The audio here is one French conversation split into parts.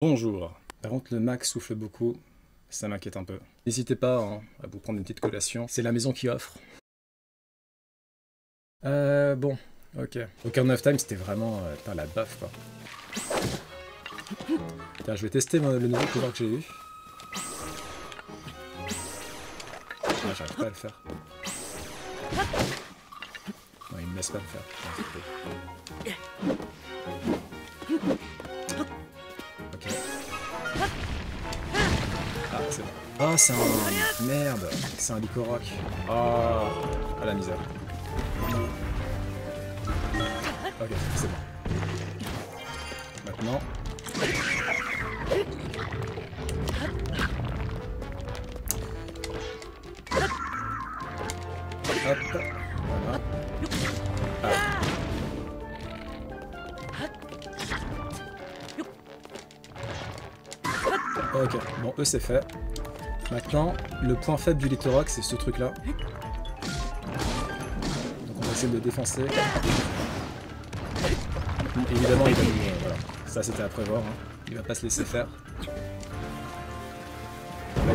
Bonjour. Par contre, le Mac souffle beaucoup, ça m'inquiète un peu. N'hésitez pas hein, à vous prendre une petite collation, c'est la maison qui offre. Bon, ok. Ocarina of Time, c'était vraiment putain, la baffe, quoi. Tiens, je vais tester le nouveau pouvoir que j'ai eu. Ah, j'arrive pas à le faire. Non, il me laisse pas le faire. Non, ok. Ah, c'est bon. Ah, c'est un... Merde. C'est un Licoroc. Ah, à la misère. Ok, c'est bon. Maintenant... Hop, voilà. Ah. Ok, bon, eux c'est fait. Maintenant, le point faible du Licoroc, c'est ce truc là. Donc on va essayer de le défoncer. Évidemment, il va nous... voilà. Ça c'était à prévoir. Hein. Il va pas se laisser faire. Là,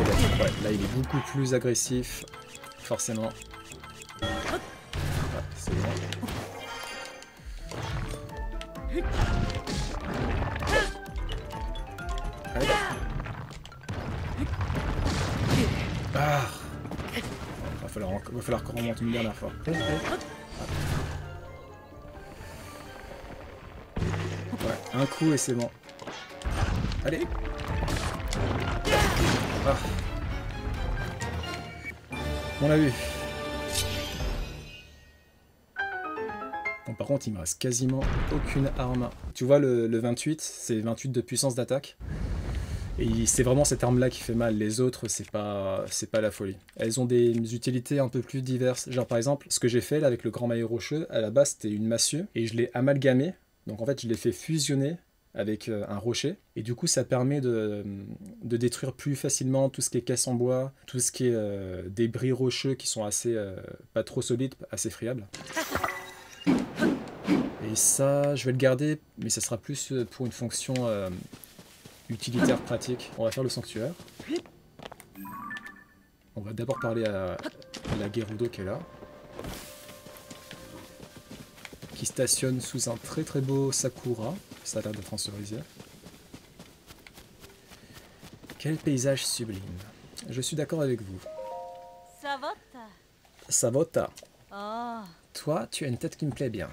là, il est beaucoup plus agressif. Forcément. Ah, c'est bon. Allez. Ah, va falloir qu'on remonte une dernière fois. Ouais, un coup et c'est bon. Allez. Ah. On l'a vu. Bon, par contre, il me reste quasiment aucune arme. Tu vois, le 28, c'est 28 de puissance d'attaque. Et c'est vraiment cette arme-là qui fait mal. Les autres, c'est pas la folie. Elles ont des utilités un peu plus diverses. Genre, par exemple, ce que j'ai fait là avec le grand maillot rocheux, à la base, c'était une massue. Et je l'ai amalgamé. Donc, en fait, je l'ai fait fusionner avec un rocher. Et du coup, ça permet de détruire plus facilement tout ce qui est caisse en bois, tout ce qui est débris rocheux qui sont assez pas trop solides, assez friables. Et ça, je vais le garder, mais ça sera plus pour une fonction utilitaire pratique. On va faire le sanctuaire. On va d'abord parler à la Gerudo qui est là. Qui stationne sous un très très beau sakura. Ça a l'air d'être en cerisier. Quel paysage sublime. Je suis d'accord avec vous. Savota. Oh. Toi, tu as une tête qui me plaît bien.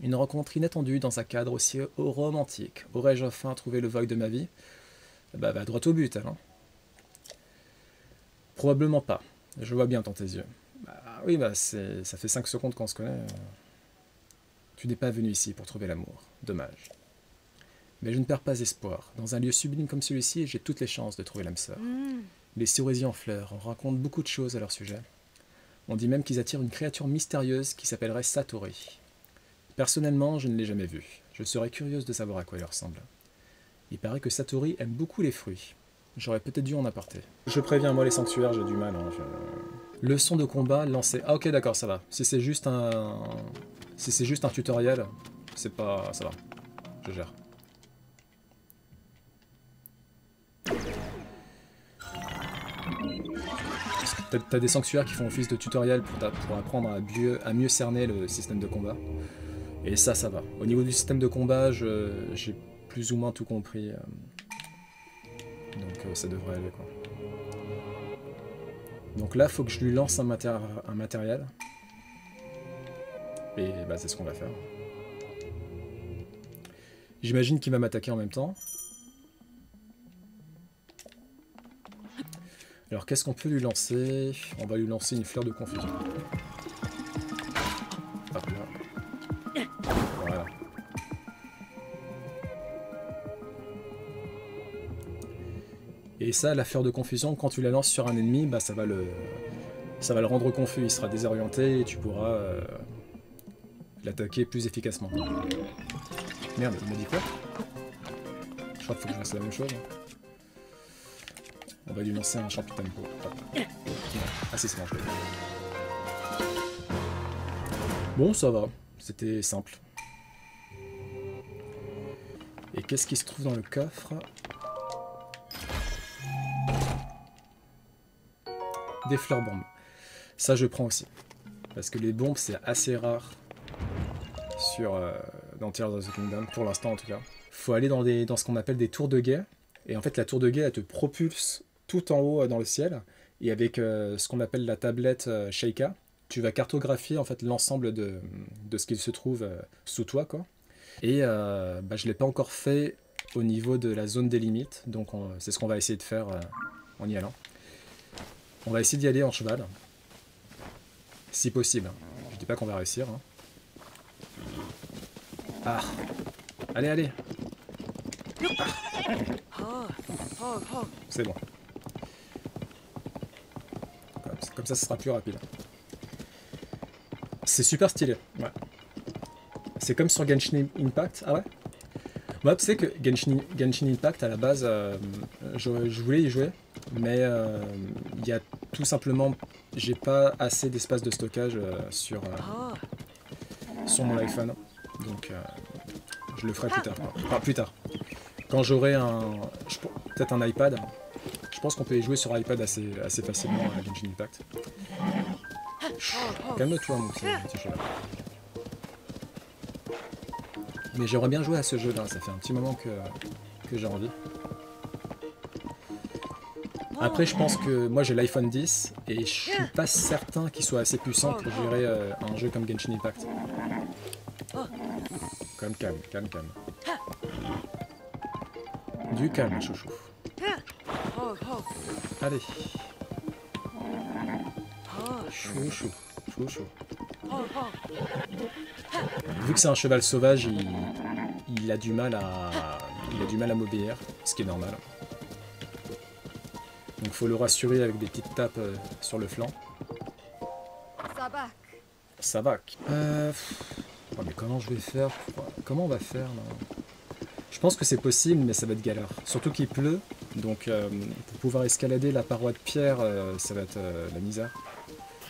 Une rencontre inattendue dans un cadre aussi romantique. Aurais-je enfin trouvé le vogue de ma vie? Bah, va droit au but, hein. Probablement pas. Je vois bien dans tes yeux. Bah, oui, bah, ça fait 5 secondes qu'on se connaît. Tu n'es pas venu ici pour trouver l'amour. Dommage. Mais je ne perds pas espoir. Dans un lieu sublime comme celui-ci, j'ai toutes les chances de trouver l'âme sœur. Les cerisiers en fleurs, on raconte beaucoup de choses à leur sujet. On dit même qu'ils attirent une créature mystérieuse qui s'appellerait Satori. Personnellement, je ne l'ai jamais vue. Je serais curieuse de savoir à quoi elle ressemble. Il paraît que Satori aime beaucoup les fruits. J'aurais peut-être dû en apporter. Je préviens, moi les sanctuaires, j'ai du mal. Hein, Leçon de combat lancée. Ah ok, d'accord, ça va. Si c'est juste un tutoriel, c'est pas... ça va. Je gère. T'as des sanctuaires qui font office de tutoriel pour apprendre à mieux cerner le système de combat. Et ça va. Au niveau du système de combat, j'ai plus ou moins tout compris. Donc ça devrait aller, quoi. Donc là, faut que je lui lance un matériel. Et bah, c'est ce qu'on va faire. J'imagine qu'il va m'attaquer en même temps. Alors qu'est-ce qu'on peut lui lancer? On va lui lancer une fleur de confusion. Hop là. Voilà. Et ça, la fleur de confusion, quand tu la lances sur un ennemi, bah, ça va le rendre confus. Il sera désorienté et tu pourras l'attaquer plus efficacement. Merde, il m'a dit quoi? Je crois qu'il faut que je fasse la même chose. On va lui lancer un champi tempo. Ah si, c'est bon, je l'ai. Bon, ça va. C'était simple. Et qu'est-ce qui se trouve dans le coffre? Des fleurs bombes. Ça, je prends aussi. Parce que les bombes, c'est assez rare dans Tears of the Kingdom, pour l'instant en tout cas. Faut aller dans ce qu'on appelle des tours de guet. Et en fait, la tour de guet, elle te propulse tout en haut dans le ciel. Et avec ce qu'on appelle la tablette Sheikah, tu vas cartographier en fait l'ensemble de ce qu'il se trouve sous toi, quoi. Et je ne l'ai pas encore fait au niveau de la zone des limites. Donc c'est ce qu'on va essayer de faire en y allant. On va essayer d'y aller en cheval. Si possible. Je dis pas qu'on va réussir. Hein. Ah. Allez, allez. Ah. C'est bon. Comme ça, ce sera plus rapide. C'est super stylé. Ouais. C'est comme sur Genshin Impact. Ah ouais? Moi, tu sais que Genshin Impact, à la base, je voulais y jouer. Mais il y a tout simplement... J'ai pas assez d'espace de stockage sur mon iPhone. Donc, je le ferai plus tard. Enfin, plus tard. Quand j'aurai peut-être un iPad, je pense qu'on peut y jouer sur iPad assez facilement à Genshin Impact. Calme-toi, mon petit chat. Mais j'aimerais bien jouer à ce jeu-là. Ça fait un petit moment que j'ai envie. Après, je pense que moi j'ai l'iPhone 10 et je suis pas certain qu'il soit assez puissant pour gérer un jeu comme Genshin Impact. Calme. Du calme, chouchou. Allez. Chouchou. Vu que c'est un cheval sauvage, il a du mal à m'obéir, ce qui est normal. Donc faut le rassurer avec des petites tapes sur le flanc. Sabak. Oh, mais comment je vais faire? Comment on va faire là? Je pense que c'est possible, mais ça va être galère. Surtout qu'il pleut, donc pour pouvoir escalader la paroi de pierre, ça va être la misère.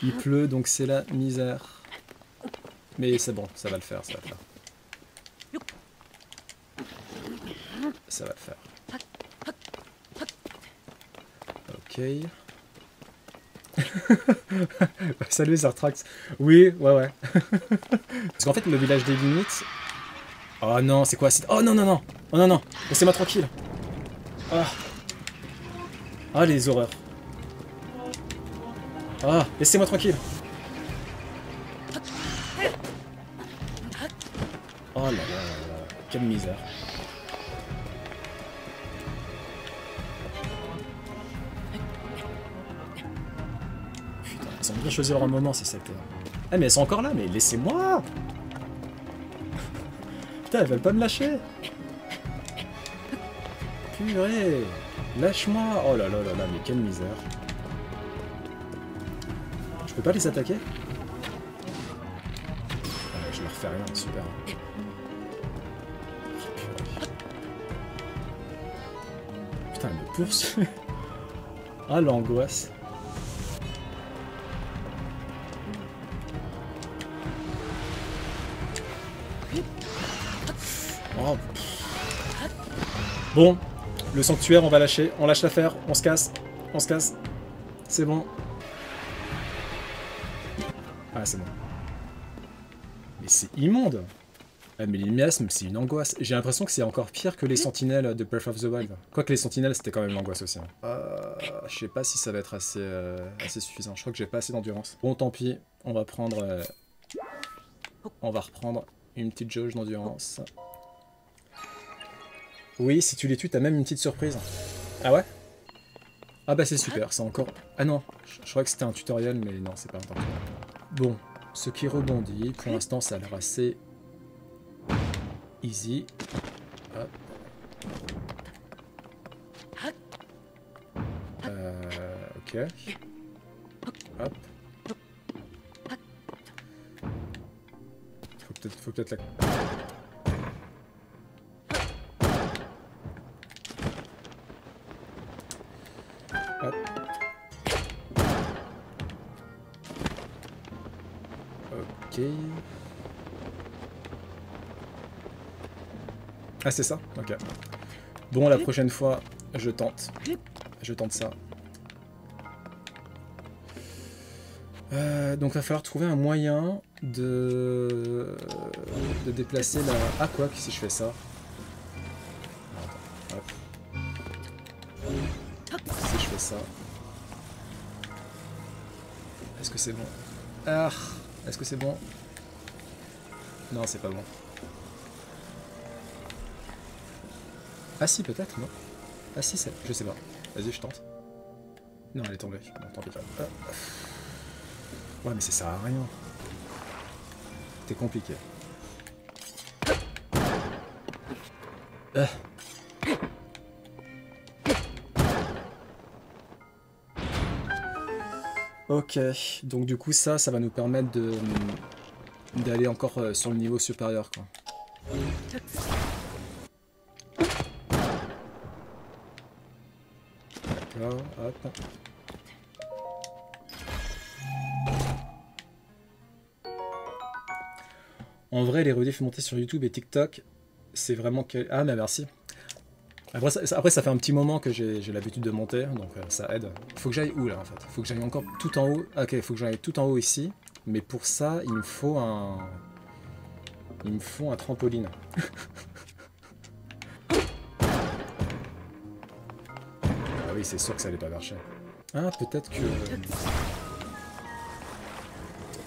Il pleut, donc c'est la misère. Mais c'est bon, ça va le faire. Ça va le faire. Ok. Salut Zartrax. Oui, ouais. Parce qu'en fait, le village des limites... Oh non, c'est quoi? Oh non. Oh non. Laissez-moi tranquille. Ah, les horreurs. Ah, laissez-moi tranquille. Oh là là, quelle misère. Putain, ils ont bien choisi leur moment, ces secteurs. Ah, mais elles sont encore là, mais laissez-moi. Putain, elles veulent pas me lâcher. Purée. Lâche-moi. Oh là là, mais quelle misère. Je peux pas les attaquer? Ah, je leur fais rien, super. Putain, elle me poursuit. Ah, l'angoisse. Oh. Bon, le sanctuaire, on va lâcher. On lâche l'affaire, on se casse. C'est bon. Ah, c'est bon. Mais c'est immonde. Ah, mais les miasmes, c'est une angoisse. J'ai l'impression que c'est encore pire que les sentinelles de Breath of the Wild. Quoique les sentinelles, c'était quand même l'angoisse aussi. Je sais pas si ça va être assez suffisant. Je crois que j'ai pas assez d'endurance. Bon, tant pis. On va prendre... on va reprendre une petite jauge d'endurance. Oui, si tu les tues, t'as même une petite surprise. Ah ouais? Ah bah c'est super, c'est encore... Ah non, je crois que c'était un tutoriel, mais non, c'est pas un tutoriel. Bon, ce qui rebondit, pour l'instant ça a l'air assez... easy. Hop. Ok. Hop. Faut peut-être la... Hop. Ok. Ah, c'est ça? Ok. Bon, la prochaine fois, je tente. Je tente ça. Donc va falloir trouver un moyen de déplacer la... Ah quoi, si je fais ça? Attends, hop. Si je fais ça... Est-ce que c'est bon? Ah, est-ce que c'est bon? Non, c'est pas bon. Ah si, peut-être, non? Ah si, c'est... Je sais pas. Vas-y, je tente. Non, elle est tombée. Bon, tant pis pas. Ah. Ouais, mais ça sert à rien. C'est compliqué. Ok, donc du coup ça va nous permettre de d'aller encore sur le niveau supérieur, quoi. D'accord, hop. En vrai, les rediffs montés sur YouTube et TikTok, c'est vraiment... Ah, mais merci. Après ça fait un petit moment que j'ai l'habitude de monter, donc ça aide. Faut que j'aille où, là, en fait? Faut que j'aille encore tout en haut. Ok, faut que j'aille tout en haut ici. Mais pour ça, il me faut un... Il me faut un trampoline. Ah oui, c'est sûr que ça allait pas marcher. Ah, peut-être que...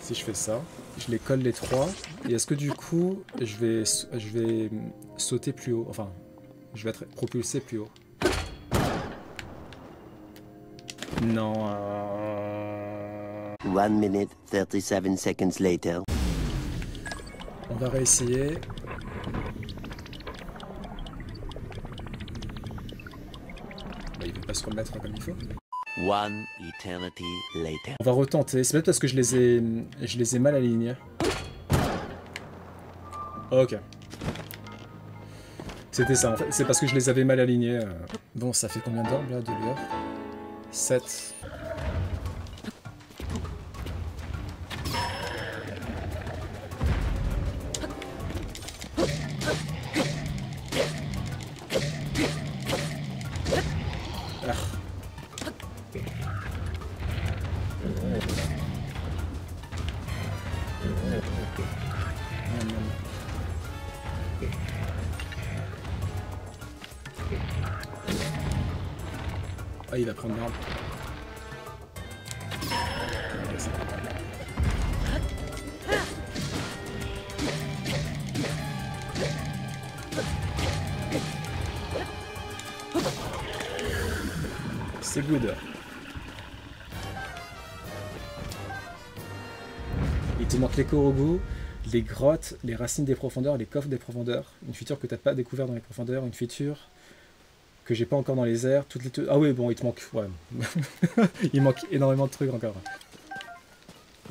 Si je fais ça, je les colle les trois, et est-ce que du coup, je vais sauter plus haut, enfin, je vais être propulsé plus haut. Non. 1 minute 37 seconds later. On va réessayer. Bah, il veut pas se remettre comme il faut. 1 eternity later. On va retenter. C'est peut-être parce que je les ai mal alignés. Ok. C'était ça, en fait. C'est parce que je les avais mal alignés. Bon, ça fait combien d'heures, là, de l'heure? 7. Ah, il va prendre l'arbre. C'est good. Il te manque les Korogu, les grottes, les racines des profondeurs, les coffres des profondeurs. Une feature que t'as pas découvert dans les profondeurs, une feature que j'ai pas encore dans les airs. Toutes les... Ah oui, bon, il te manque... Ouais. Il manque énormément de trucs encore.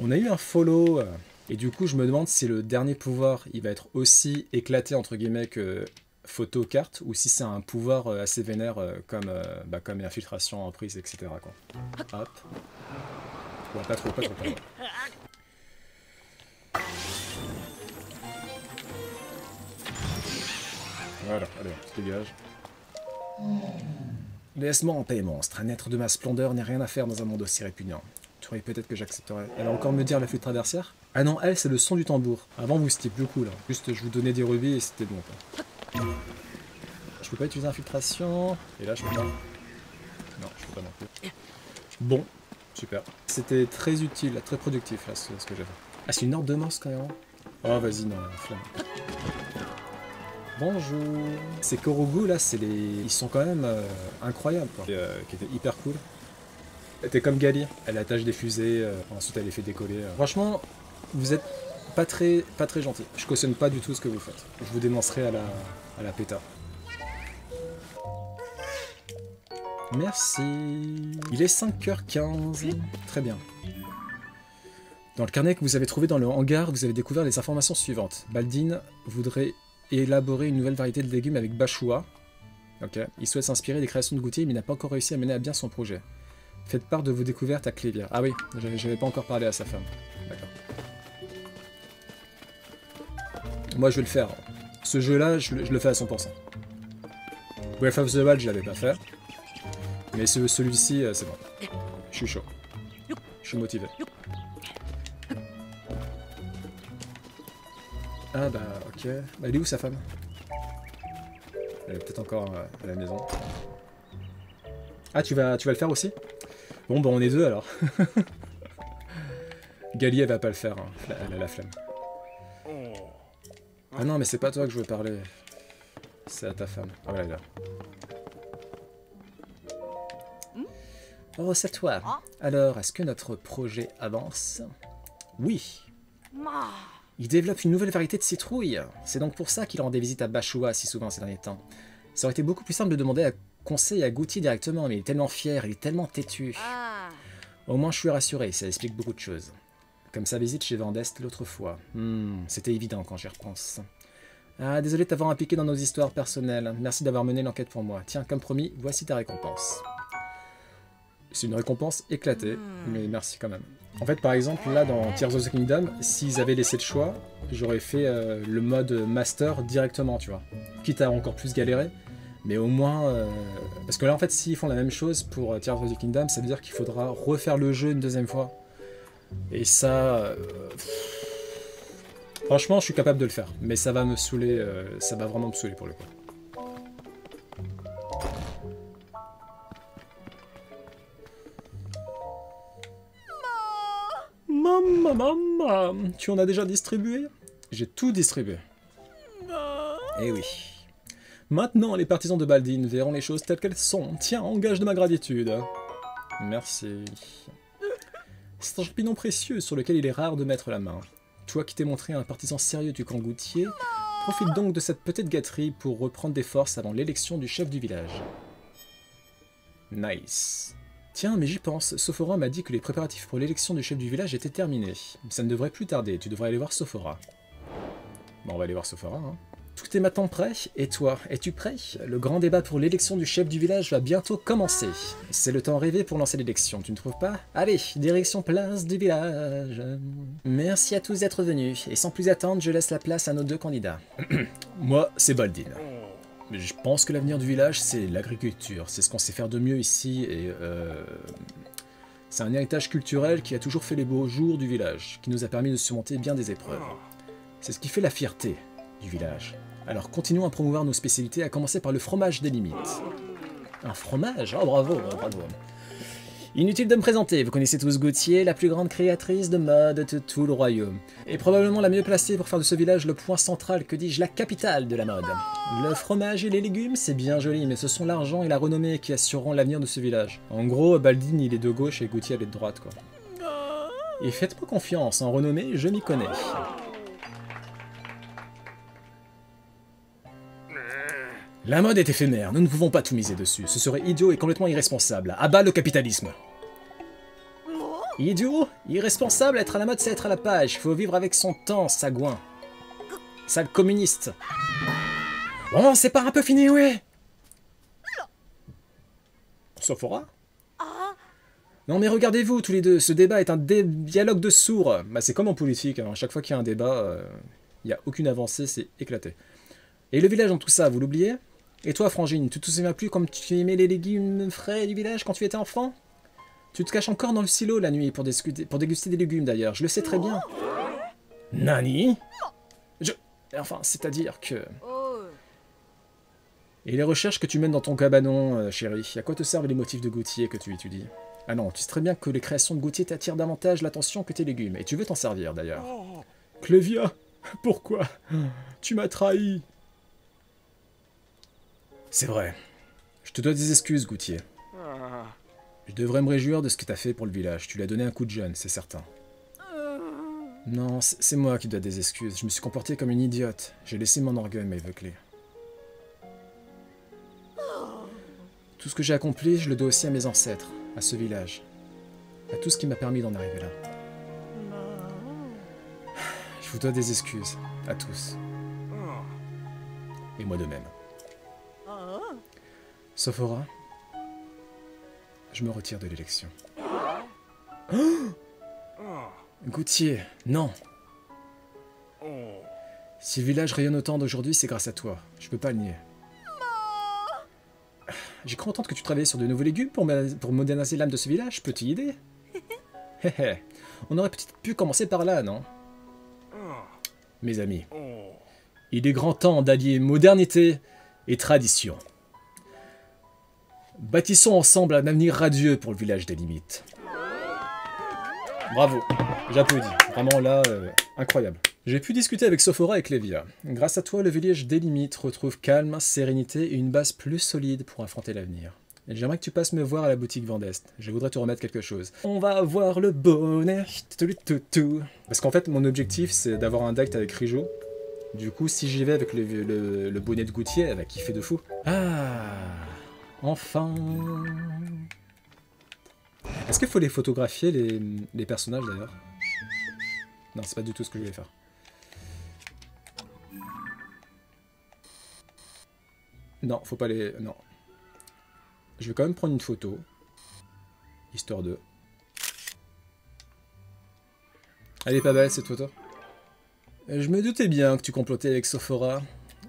On a eu un follow, et du coup je me demande si le dernier pouvoir il va être aussi éclaté entre guillemets que photo carte, ou si c'est un pouvoir assez vénère comme infiltration en prise, etc. quoi. Hop. Bon, pas trop. Voilà, allez, on se dégage. Laisse-moi en paix, monstre. Un être de ma splendeur n'est rien à faire dans un monde aussi répugnant. Tu croyais peut-être que j'accepterais. Elle va encore me dire la flûte traversière? Ah non, elle, c'est le son du tambour. Avant, vous, c'était plus cool. Juste, je vous donnais des rubis et c'était bon, quoi. Je peux pas utiliser infiltration. Et là, je peux pas. Non, je peux pas non plus. Bon, super. C'était très utile, très productif, là, ce que j'ai fait. Ah, c'est une orbe de monstre, quand même. Oh, vas-y, non, flamme. Bonjour. Ces Korogu, là, ils sont quand même incroyables, quoi. Qui étaient hyper cool. Elle était comme Gali, elle attache des fusées, ensuite elle les fait décoller. Franchement, vous êtes pas très gentil. Je cautionne pas du tout ce que vous faites. Je vous dénoncerai à la péta. Merci. Il est 5h15. Très bien. Dans le carnet que vous avez trouvé dans le hangar, vous avez découvert les informations suivantes. Baldin voudrait élaborer une nouvelle variété de légumes avec Bashua. Ok. Il souhaite s'inspirer des créations de Goutier, mais il n'a pas encore réussi à mener à bien son projet. Faites part de vos découvertes à Clévia. Ah oui, j'avais pas encore parlé à sa femme. D'accord. Moi, je vais le faire. Ce jeu-là, je le fais à 100%. Breath of the Wild, je l'avais pas fait. Mais celui-ci, c'est bon. Je suis chaud. Je suis motivé. Ah bah ok. Bah elle est où sa femme? Elle est peut-être encore à la maison. Ah tu vas le faire aussi? Bon bah on est deux alors. Gali elle va pas le faire, hein. Elle a la flemme. Ah non mais c'est pas toi que je veux parler. C'est à ta femme. Ah ouais, elle est là. Oh c'est toi. Alors est-ce que notre projet avance? Oui. Il développe une nouvelle variété de citrouille. C'est donc pour ça qu'il rend des visites à Bashua si souvent ces derniers temps. Ça aurait été beaucoup plus simple de demander conseil à Gauthier directement, mais il est tellement fier, il est tellement têtu. Au moins je suis rassuré, ça explique beaucoup de choses. Comme sa visite chez Vendeste l'autre fois. C'était évident quand j'y repense. Ah, désolé de t'avoir impliqué dans nos histoires personnelles. Merci d'avoir mené l'enquête pour moi. Tiens, comme promis, voici ta récompense. C'est une récompense éclatée, mais merci quand même. En fait, par exemple, là, dans Tears of the Kingdom, s'ils avaient laissé le choix, j'aurais fait le mode Master directement, tu vois. Quitte à encore plus galérer, mais au moins... Parce que là, en fait, s'ils font la même chose pour Tears of the Kingdom, ça veut dire qu'il faudra refaire le jeu une deuxième fois. Et ça... Franchement, je suis capable de le faire, mais ça va me saouler, ça va vraiment me saouler pour le coup. Maman, tu en as déjà distribué? J'ai tout distribué. Eh oui. Maintenant, les partisans de Baldin verront les choses telles qu'elles sont. Tiens, en gage de ma gratitude. Merci. C'est un champignon précieux sur lequel il est rare de mettre la main. Toi qui t'es montré un partisan sérieux du camp Gauthier, profite donc de cette petite gâterie pour reprendre des forces avant l'élection du chef du village. Nice. Tiens, mais j'y pense, Sophora m'a dit que les préparatifs pour l'élection du chef du village étaient terminés. Ça ne devrait plus tarder, tu devrais aller voir Sophora. Bon, on va aller voir Sophora, hein. Tout est maintenant prêt, et toi, es-tu prêt? Le grand débat pour l'élection du chef du village va bientôt commencer. C'est le temps rêvé pour lancer l'élection, tu ne trouves pas? Allez, direction place du village. Merci à tous d'être venus, et sans plus attendre, je laisse la place à nos deux candidats. Moi, c'est Baldin. Je pense que l'avenir du village, c'est l'agriculture. C'est ce qu'on sait faire de mieux ici, et c'est un héritage culturel qui a toujours fait les beaux jours du village, qui nous a permis de surmonter bien des épreuves. C'est ce qui fait la fierté du village. Alors continuons à promouvoir nos spécialités, à commencer par le fromage des limites. Un fromage? Oh bravo, bravo. Inutile de me présenter, vous connaissez tous Gauthier, la plus grande créatrice de mode de tout le royaume. Et probablement la mieux placée pour faire de ce village le point central, que dis-je, la capitale de la mode. Le fromage et les légumes, c'est bien joli, mais ce sont l'argent et la renommée qui assureront l'avenir de ce village. En gros, Baldin il est de gauche et Gauthier elle est de droite, quoi. Et faites-moi confiance, en renommée, je m'y connais. La mode est éphémère, nous ne pouvons pas tout miser dessus. Ce serait idiot et complètement irresponsable. À bas le capitalisme. Idiot? Irresponsable, être à la mode, c'est être à la page. Il faut vivre avec son temps, sagouin. Sale communiste. Bon, c'est pas un peu fini, ouais? Sophora? Non mais regardez-vous tous les deux, ce débat est un dialogue de sourds. Bah, c'est comme en politique, hein. À chaque fois qu'il y a un débat, il n'y a aucune avancée, c'est éclaté. Et le village dans tout ça, vous l'oubliez? Et toi, Frangine, tu te souviens plus comme tu aimais les légumes frais du village quand tu étais enfant? Tu te caches encore dans le silo la nuit pour déguster des légumes d'ailleurs, je le sais très bien. Nani? Enfin, c'est-à-dire que... Et les recherches que tu mènes dans ton cabanon, chérie, à quoi te servent les motifs de Gauthier que tu étudies? Ah non, tu sais très bien que les créations de Gauthier t'attirent davantage l'attention que tes légumes, et tu veux t'en servir d'ailleurs. Clévia, pourquoi? Tu m'as trahi. C'est vrai. Je te dois des excuses, Gauthier. Je devrais me réjouir de ce que t'as fait pour le village. Tu lui as donné un coup de jeune, c'est certain. Non, c'est moi qui dois des excuses. Je me suis comporté comme une idiote. J'ai laissé mon orgueil m'éveugler. Tout ce que j'ai accompli, je le dois aussi à mes ancêtres, à ce village, à tout ce qui m'a permis d'en arriver là. Je vous dois des excuses, à tous. Et moi de même. Sophora, je me retire de l'élection. Gauthier, non. Si le village rayonne autant d'aujourd'hui, c'est grâce à toi. Je peux pas le nier. J'ai cru entendre que tu travaillais sur de nouveaux légumes pour moderniser l'âme de ce village. Peux-tu y aider? On aurait peut-être pu commencer par là, non? Mes amis, il est grand temps d'allier modernité et tradition. Bâtissons ensemble un avenir radieux pour le village des limites. Bravo, j'applaudis. Vraiment là, incroyable. J'ai pu discuter avec Sophora et Clévia. Grâce à toi, le village des limites retrouve calme, sérénité et une base plus solide pour affronter l'avenir. J'aimerais que tu passes me voir à la boutique Vendeste. Je voudrais te remettre quelque chose. On va avoir le bonnet. Parce qu'en fait, mon objectif, c'est d'avoir un deck avec Rijo. Du coup, si j'y vais avec le bonnet de Goutier, elle va kiffer de fou. Ah, enfin. Est-ce qu'il faut les photographier, les personnages, d'ailleurs? Non, c'est pas du tout ce que je voulais faire. Non, faut pas les... Non. Je vais quand même prendre une photo. Histoire de... Elle est pas belle, cette photo. Je me doutais bien que tu complotais avec Sophora,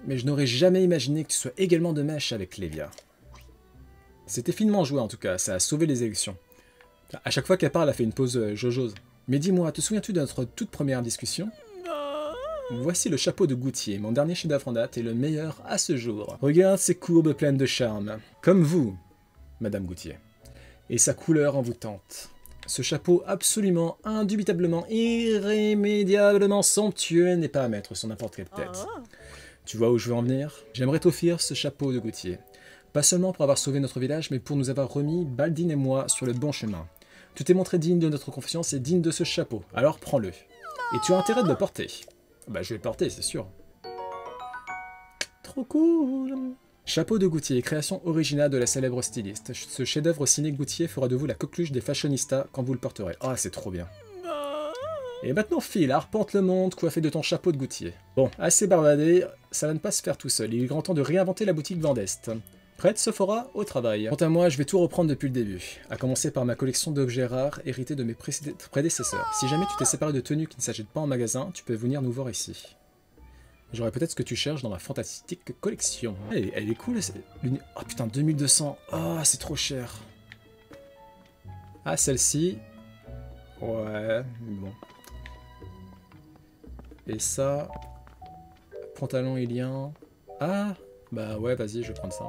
mais je n'aurais jamais imaginé que tu sois également de mèche avec Clévia. C'était finement joué en tout cas, ça a sauvé les élections. À chaque fois qu'elle parle, elle fait une pause jojo's. Mais dis-moi, te souviens-tu de notre toute première discussion? Voici le chapeau de Goutier, mon dernier chef-d'œuvre en date et le meilleur à ce jour. Regarde ces courbes pleines de charme. Comme vous, Madame Goutier. Et sa couleur envoûtante. Ce chapeau absolument, indubitablement, irrémédiablement somptueux n'est pas à mettre sur n'importe quelle tête. Tu vois où je veux en venir? J'aimerais t'offrir ce chapeau de Goutier. Pas seulement pour avoir sauvé notre village, mais pour nous avoir remis, Baldine et moi, sur le bon chemin. Tu t'es montré digne de notre confiance et digne de ce chapeau, alors prends-le. Et tu as intérêt de le porter. Bah je vais le porter, c'est sûr. Trop cool. Chapeau de Goutier, création originale de la célèbre styliste. Ce chef-d'œuvre signé Goutier fera de vous la coqueluche des fashionistas quand vous le porterez. Ah, c'est trop bien. Et maintenant, file, arpente le monde, coiffé de ton chapeau de Goutier. Bon, assez barbadé, ça va ne pas se faire tout seul. Il est grand temps de réinventer la boutique Vendeste. Prête, Sophora? Au travail. Quant à moi, je vais tout reprendre depuis le début. À commencer par ma collection d'objets rares hérités de mes prédécesseurs. Si jamais tu t'es séparé de tenues qui ne s'achètent pas en magasin, tu peux venir nous voir ici. J'aurais peut-être ce que tu cherches dans ma fantastique collection. Elle est cool. Oh putain, 2200. Oh, c'est trop cher. Ah, celle-ci. Ouais, bon. Et ça. Pantalon ilien. Ah, bah ouais, vas-y, je vais prendre ça.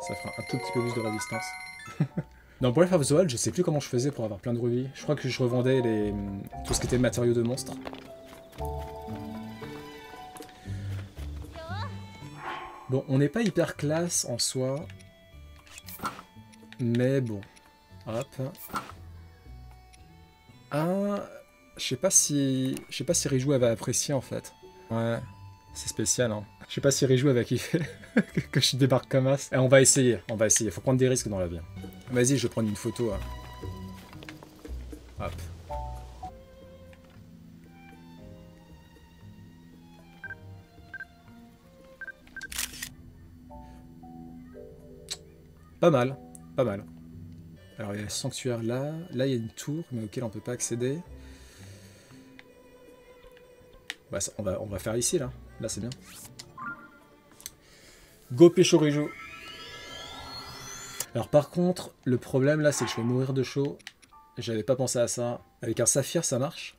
Ça fera un tout petit peu plus de résistance. Dans Breath of the Wild, je sais plus comment je faisais pour avoir plein de rubis. Je crois que je revendais tout ce qui était matériaux de monstres. Bon, on n'est pas hyper classe en soi. Mais bon. Hop. Ah, je sais pas si Rijou elle va apprécier en fait. Ouais, c'est spécial hein. Je sais pas si Rijou elle va kiffer que je débarque comme as. On va essayer, faut prendre des risques dans la vie. Vas-y, je vais prendre une photo. Hein. Hop. Pas mal, pas mal. Alors il y a le sanctuaire là, là il y a une tour mais auquel on peut pas accéder. Bah, ça, on va faire ici là, là c'est bien. Go pécho Rijou. Alors par contre, le problème là c'est que je vais mourir de chaud. J'avais pas pensé à ça. Avec un saphir ça marche?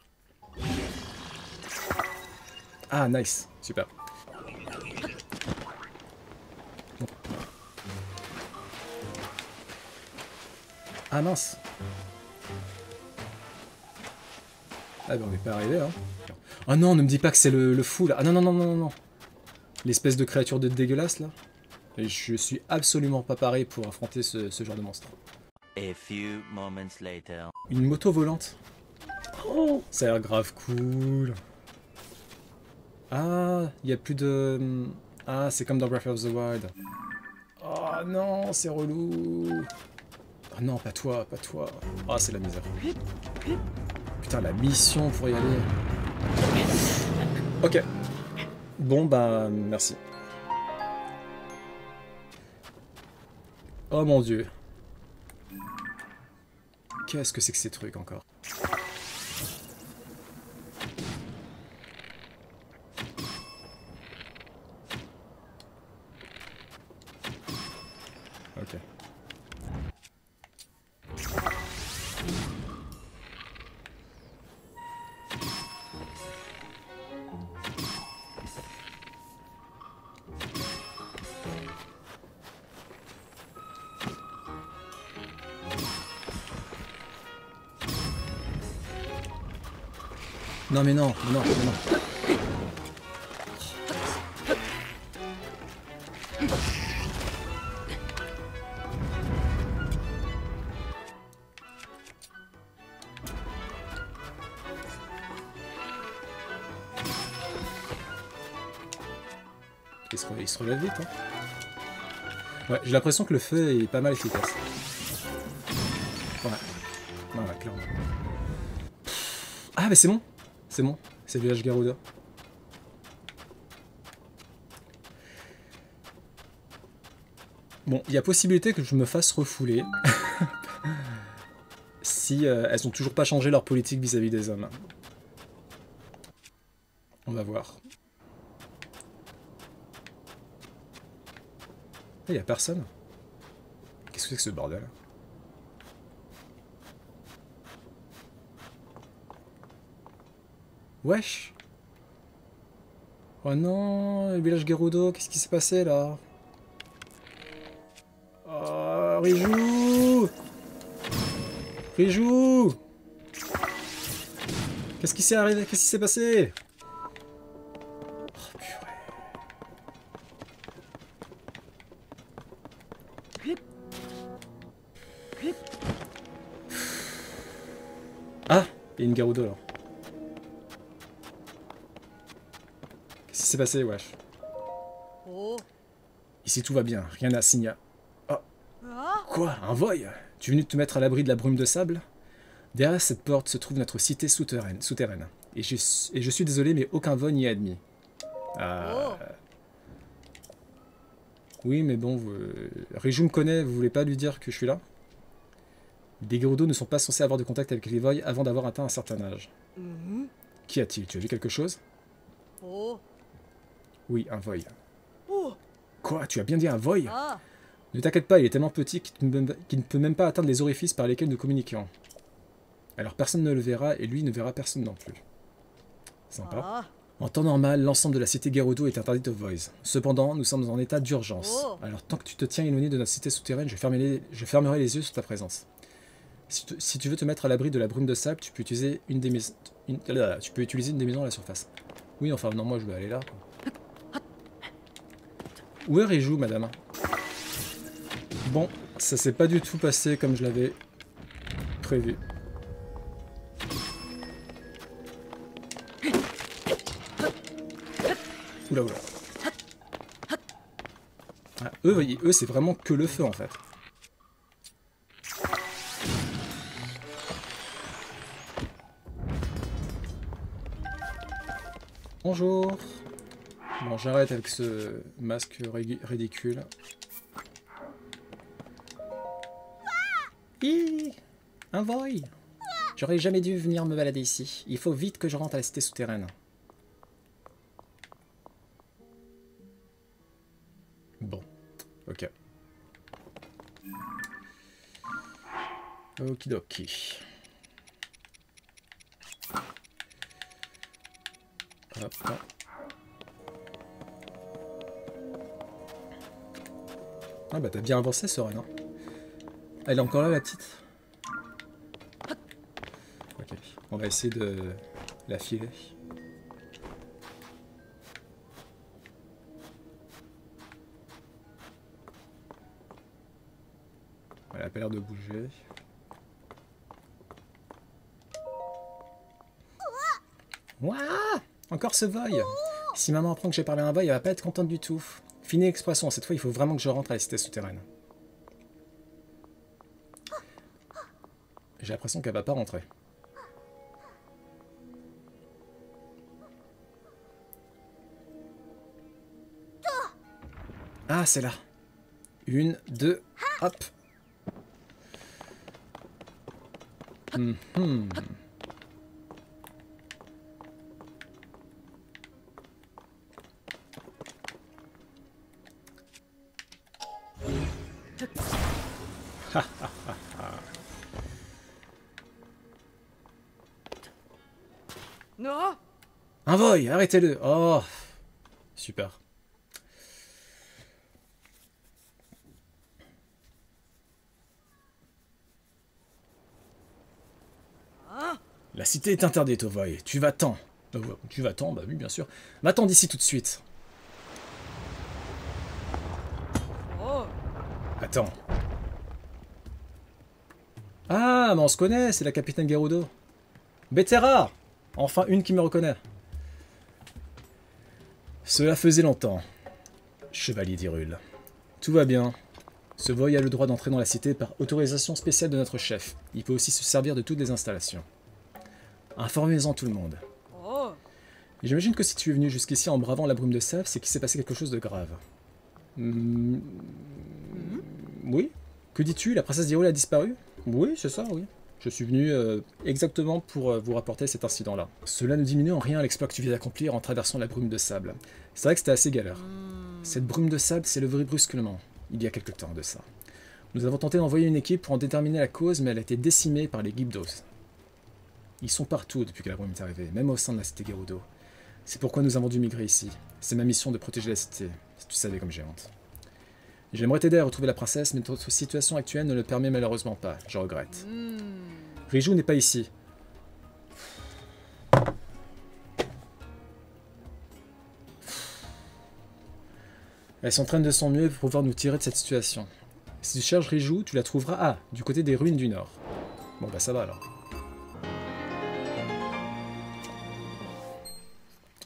Ah nice, super. Ah mince. Ah bah on n'est pas arrivé hein. Oh non, ne me dis pas que c'est le fou là. Ah non, non, non, non, non, non. L'espèce de créature de dégueulasse là. Et je suis absolument pas paré pour affronter ce genre de monstre. A few moments later. Une moto volante. Oh, ça a l'air grave cool. Ah, il y a plus de... Ah, c'est comme dans Breath of the Wild. Oh non, c'est relou. Oh non, pas toi, pas toi. Ah, c'est la misère. Putain, la mission pour y aller. Ok. Bon, bah, merci. Oh mon dieu. Qu'est-ce que c'est que ces trucs encore? Ok. Non mais non, mais non, mais non. Il se relève vite, hein. Ouais, j'ai l'impression que le feu est pas mal efficace. Ouais. Ouais, clairement. Ah, mais c'est bon. C'est bon. C'est le village Garuda. Bon, il y a possibilité que je me fasse refouler. Si elles ont toujours pas changé leur politique vis-à-vis des hommes. On va voir. Il y a personne. Qu'est-ce que c'est que ce bordel? Wesh. Oh non, le village Gerudo, qu'est-ce qui s'est passé là? Oh, Rijou! Rijou! Qu'est-ce qui s'est arrivé? Qu'est-ce qui s'est passé? Oh purée. Ah! Il y a une Gerudo là. Qu'est-ce qui s'est passé, wesh? Ici tout va bien, rien à signaler. Oh! Quoi? Un voy? Tu es venu te mettre à l'abri de la brume de sable? Derrière cette porte se trouve notre cité souterraine. Et je suis désolé, mais aucun vol n'y est admis. Oui, mais bon, Rijou me connaît, vous voulez pas lui dire que je suis là? Les Gerudo ne sont pas censés avoir de contact avec les Voy avant d'avoir atteint un certain âge. Qu'y a-t-il? Tu as vu quelque chose? Oui, un Voy. Quoi? Tu as bien dit un Voy? Ne t'inquiète pas, il est tellement petit qu'il ne peut même pas atteindre les orifices par lesquels nous communiquons. Alors personne ne le verra, et lui ne verra personne non plus. Sympa. En temps normal, l'ensemble de la cité Gerudo est interdite aux Voids. Cependant, nous sommes en état d'urgence. Alors tant que tu te tiens éloigné de notre cité souterraine, je fermerai les yeux sur ta présence. Si tu veux te mettre à l'abri de la brume de sable, tu peux utiliser une des maisons à la surface. Oui, enfin, non, moi je vais aller là. Où est Rijou, madame? Bon, ça s'est pas du tout passé comme je l'avais prévu. Oula, oula. Ah, eux c'est vraiment que le feu en fait. Bonjour. Bon, j'arrête avec ce masque ridicule. Hi, un voy. J'aurais jamais dû venir me balader ici. Il faut vite que je rentre à la cité souterraine. Bon, ok. Okidoki. Hop. Ah bah t'as bien avancé, Soren. Hein. Elle est encore là, la petite? Ok, on va essayer de la filer. Elle a pas l'air de bouger. Ouah! Encore ce voy! Si maman apprend que j'ai parlé à un voy, elle va pas être contente du tout. Fini l'expression, cette fois il faut vraiment que je rentre à la cité souterraine. J'ai l'impression qu'elle va pas rentrer. Ah, c'est là. 1, 2, hop. Non. Un voy, arrêtez-le. Oh, super. La cité est interdite, Ovoy. Tu vas-t'en. Tu vas-t'en, bah oui, bien sûr. Va-t'en d'ici tout de suite. Oh. Attends. Ah, mais on se connaît, c'est la capitaine Gerudo. Béterra! Enfin une qui me reconnaît. Cela faisait longtemps. Chevalier d'Hyrule. Tout va bien. Ce Voy a le droit d'entrer dans la cité par autorisation spéciale de notre chef. Il peut aussi se servir de toutes les installations. Informez-en tout le monde. Oh. Et j'imagine que si tu es venu jusqu'ici en bravant la brume de sable, c'est qu'il s'est passé quelque chose de grave. Oui? Que dis-tu? La princesse d'Hyrule a disparu? Oui, c'est ça, oui. Je suis venu exactement pour vous rapporter cet incident-là. Cela ne diminue en rien l'exploit que tu viens d'accomplir en traversant la brume de sable. C'est vrai que c'était assez galère. Cette brume de sable s'est levée brusquement, il y a quelque temps de ça. Nous avons tenté d'envoyer une équipe pour en déterminer la cause, mais elle a été décimée par les Gypdos. Ils sont partout depuis que la brume est arrivée, même au sein de la cité Gerudo. C'est pourquoi nous avons dû migrer ici. C'est ma mission de protéger la cité, si tu savais comme j'ai honte. J'aimerais t'aider à retrouver la princesse, mais notre situation actuelle ne le permet malheureusement pas. Je regrette. Riju n'est pas ici. Elle s'entraîne de son mieux pour pouvoir nous tirer de cette situation. Si tu cherches Riju, tu la trouveras, du côté des ruines du nord. Bon bah ça va alors.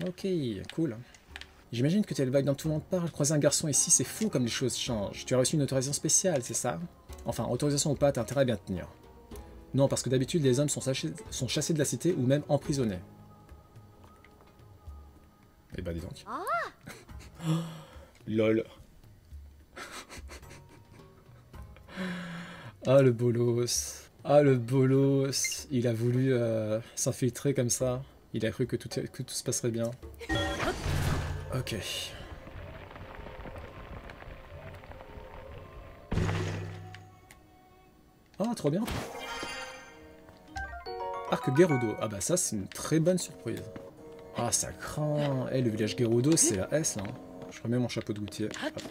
Ok, cool. J'imagine que tu es le vague dont tout le monde parle. Croiser un garçon ici, c'est fou comme les choses changent. Tu as reçu une autorisation spéciale, c'est ça? Enfin, autorisation ou pas, t'as intérêt à bien te tenir. Non, parce que d'habitude, les hommes sont chassés de la cité ou même emprisonnés. Eh bah dis donc. Lol. Ah le bolos. Ah le bolos. Il a voulu s'infiltrer comme ça. Il a cru que tout se passerait bien. Ok. Ah, trop bien. Arc Gerudo. Ah bah ça, c'est une très bonne surprise. Ah, ça craint. Eh, le village Gerudo, c'est la S, là. Je remets mon chapeau de gouttier. Hop.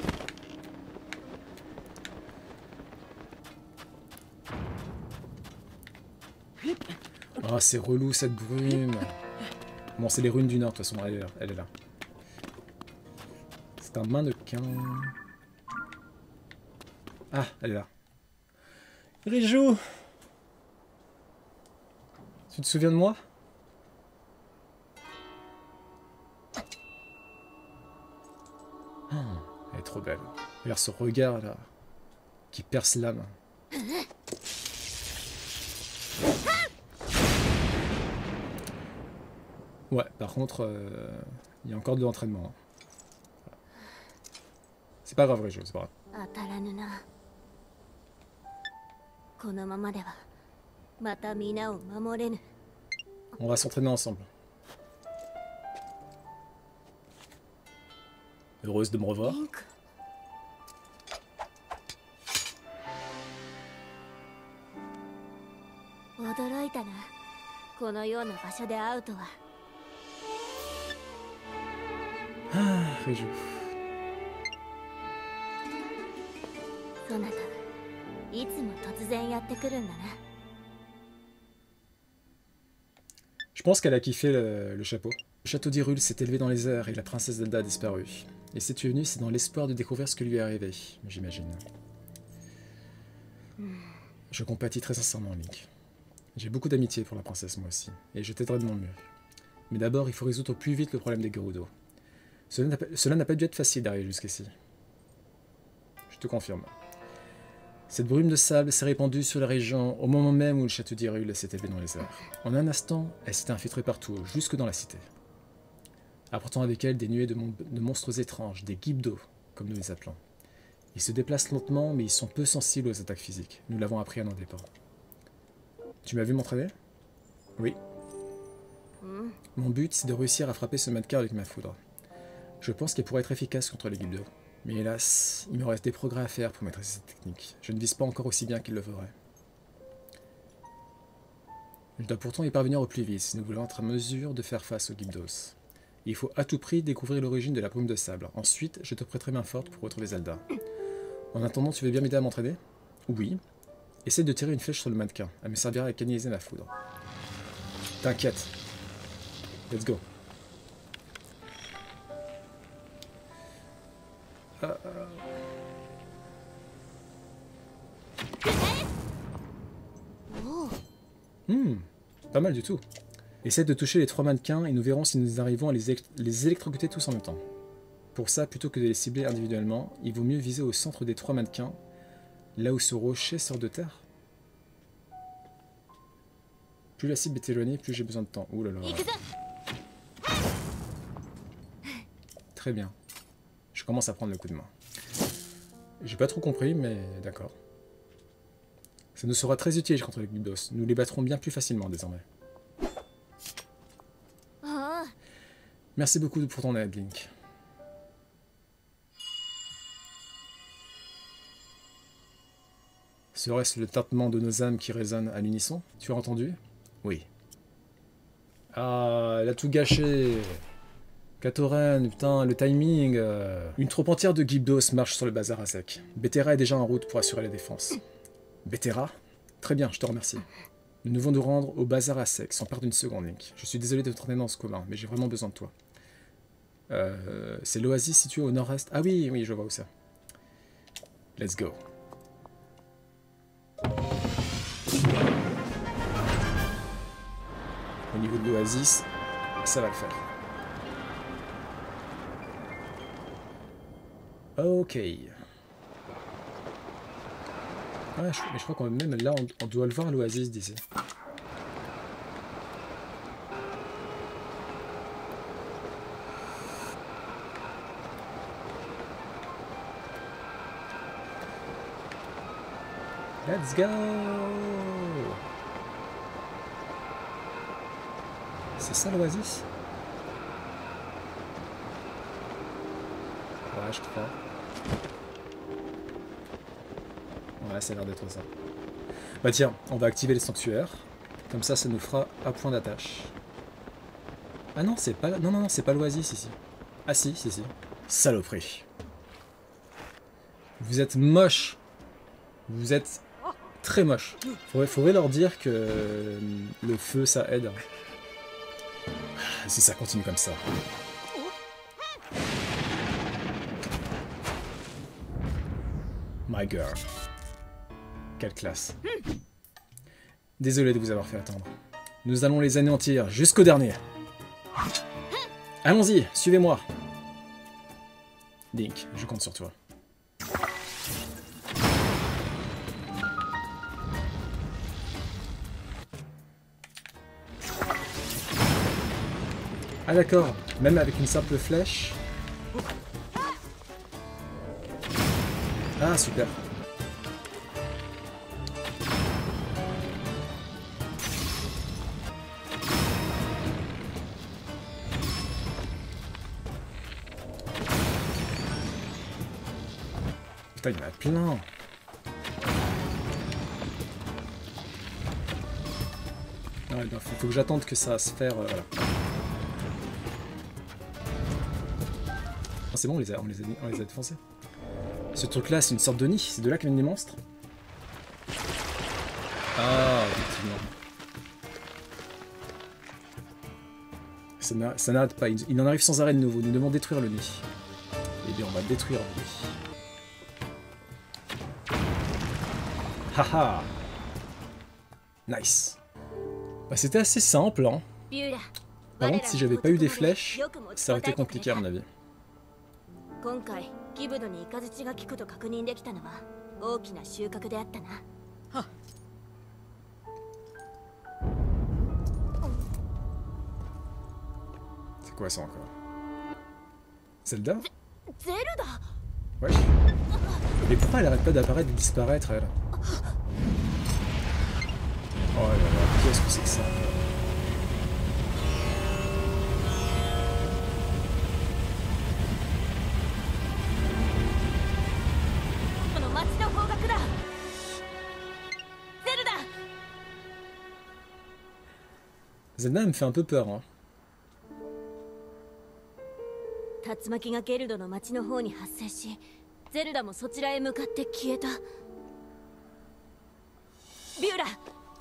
Ah, c'est relou, cette brume. Bon, c'est les ruines du Nord, de toute façon, elle est là. C'est un mannequin. Ah, elle est là. Riju! Tu te souviens de moi? Oh, elle est trop belle. Regarde ce regard là, qui perce l'âme. Ouais, par contre, il y a encore de l'entraînement. C'est pas grave, Riju, c'est pas grave. On va s'entraîner ensemble. Heureuse de me revoir. Ah, Riju. Je pense qu'elle a kiffé le chapeau. Le château d'Hyrule s'est élevé dans les airs et la princesse Zelda a disparu. Et si tu es venu, c'est dans l'espoir de découvrir ce qui lui est arrivé, j'imagine. Je compatis très sincèrement, Link. J'ai beaucoup d'amitié pour la princesse, moi aussi, et je t'aiderai de mon mieux. Mais d'abord, il faut résoudre au plus vite le problème des Gerudo. Cela n'a pas dû être facile d'arriver jusqu'ici. Je te confirme. Cette brume de sable s'est répandue sur la région au moment même où le château d'Hyrule s'est élevé dans les airs. En un instant, elle s'est infiltrée partout, jusque dans la cité. Apportant avec elle des nuées de monstres étranges, des Gypdos, comme nous les appelons. Ils se déplacent lentement, mais ils sont peu sensibles aux attaques physiques. Nous l'avons appris à nos dépens. Tu m'as vu m'entraîner? Oui. Mon but, c'est de réussir à frapper ce mannequin avec ma foudre. Je pense qu'elle pourrait être efficace contre les Gypdos. Mais hélas, il me reste des progrès à faire pour maîtriser cette technique. Je ne vise pas encore aussi bien qu'il le ferait. Je dois pourtant y parvenir au plus vite si nous voulons être en mesure de faire face aux Gypdos. Il faut à tout prix découvrir l'origine de la brume de sable. Ensuite, je te prêterai main forte pour retrouver Zelda. En attendant, tu veux bien m'aider à m'entraîner? Oui. Essaie de tirer une flèche sur le mannequin. Elle me servira à canaliser ma foudre. T'inquiète. Let's go. Pas mal du tout. Essaie de toucher les 3 mannequins et nous verrons si nous arrivons à les électrocuter tous en même temps. Pour ça, plutôt que de les cibler individuellement, il vaut mieux viser au centre des 3 mannequins, là où ce rocher sort de terre. Plus la cible est éloignée, plus j'ai besoin de temps. Ouh là là. Très bien. Je commence à prendre le coup de main. J'ai pas trop compris, mais d'accord. Ça nous sera très utile contre les Gibdos. Nous les battrons bien plus facilement désormais. Merci beaucoup pour ton aide, Link. Serait-ce le tintement de nos âmes qui résonne à l'unisson? Tu as entendu? Oui. Ah, elle a tout gâché. Katoren, putain, le timing. Une troupe entière de Gibdos marche sur le bazar à sec. Bettera est déjà en route pour assurer la défense. Bettera? Très bien, je te remercie. Nous devons nous rendre au bazar à sec, sans perdre une seconde, Link. Je suis désolé de te traîner dans ce commun, mais j'ai vraiment besoin de toi. C'est l'oasis située au nord-est. Ah oui, oui, je vois où c'est. Let's go. Au niveau de l'oasis, ça va le faire. Ok. Ah, mais je crois qu'on même là, on doit le voir l'oasis d'ici. Let's go! C'est ça l'oasis? Ouais, je crois. Ouais, ça a l'air d'être ça. Bah tiens, on va activer les sanctuaires. Comme ça nous fera un point d'attache. Ah non, c'est pas... Non, c'est pas l'oasis ici. Ah si. Saloperie. Vous êtes moche. Vous êtes très moche. Faudrait leur dire que le feu, ça aide. Si ça continue comme ça. My girl. Quelle classe. Désolé de vous avoir fait attendre. Nous allons les anéantir jusqu'au dernier. Allons-y, suivez-moi. Link, je compte sur toi. Ah d'accord, même avec une simple flèche. Ah super. Putain, il y en a plein. Ouais, ben, faut que j'attende que ça se faire. Voilà. C'est bon, on les a défoncés. Ce truc-là, c'est une sorte de nid. C'est de là que viennent les monstres. Ah, effectivement. Ça n'arrête pas. Il en arrive sans arrêt de nouveau. Nous devons détruire le nid. Eh bien, on va détruire le nid. Haha. Nice. Bah, c'était assez simple, hein. Par contre, si j'avais pas eu des flèches, ça aurait été compliqué à mon avis. C'est quoi ça encore? Zelda? Wesh. Mais pourquoi elle arrête pas d'apparaître et de disparaître, elle? Oh là là, qu'est-ce que c'est que ça? Zelda me fait un peu peur, hein. 竜巻がゲルドの町の方に発生し、ゼルダもそちらへ向かって消えた。ビューラ、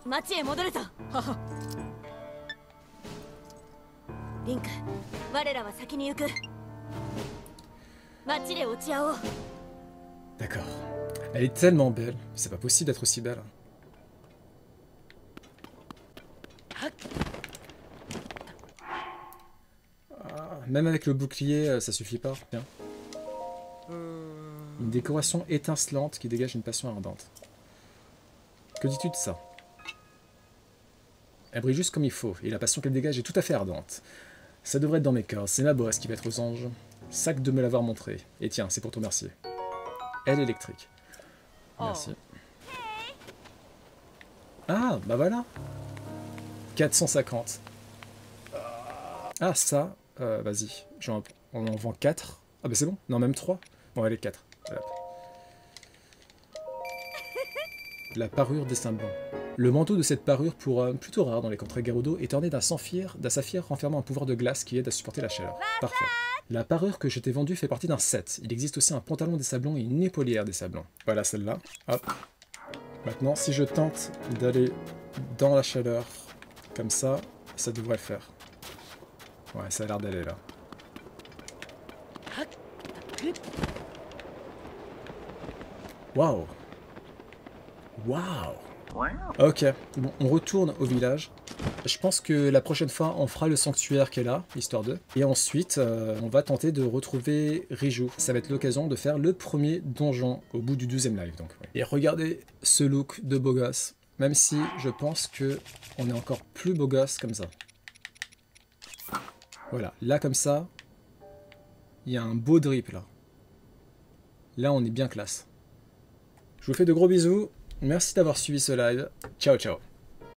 町へ戻るぞ。はは。リンク、我らは先に行く。街で落ち合おう。 D'accord. Elle est tellement belle. C'est pas possible d'être aussi belle. Ah, même avec le bouclier, ça suffit pas. Tiens. Une décoration étincelante qui dégage une passion ardente. Que dis-tu de ça? Elle brille juste comme il faut, et la passion qu'elle dégage est tout à fait ardente. Ça devrait être dans mes cordes, c'est ma bosse qui va être aux anges. Sac de me l'avoir montré. Et tiens, c'est pour te remercier. Elle est électrique. Merci. Ah, bah voilà. 450. Ah, ça, vas-y. On en vend 4. Ah bah c'est bon. Non, même 3. Bon, allez, 4. Voilà. La parure des saints blancs. Le manteau de cette parure, plutôt rare dans les contrées Gerudo, est orné d'un saphir renfermant un pouvoir de glace qui aide à supporter la chaleur. Parfait. La parure que je t'ai vendue fait partie d'un set. Il existe aussi un pantalon des sablons et une épaulière des sablons. Voilà celle-là. Hop. Maintenant, si je tente d'aller dans la chaleur, comme ça devrait le faire. Ouais, ça a l'air d'aller là. Waouh! Waouh! Ok, bon, on retourne au village. Je pense que la prochaine fois, on fera le sanctuaire qui est là, histoire de. Et ensuite, on va tenter de retrouver Riju. Ça va être l'occasion de faire le premier donjon au bout du 12e live. Donc, ouais. Et regardez ce look de beau gosse. Même si je pense que on est encore plus beau gosse comme ça. Voilà, là comme ça, il y a un beau drip là. Là, on est bien classe. Je vous fais de gros bisous. Merci d'avoir suivi ce live. Ciao, ciao.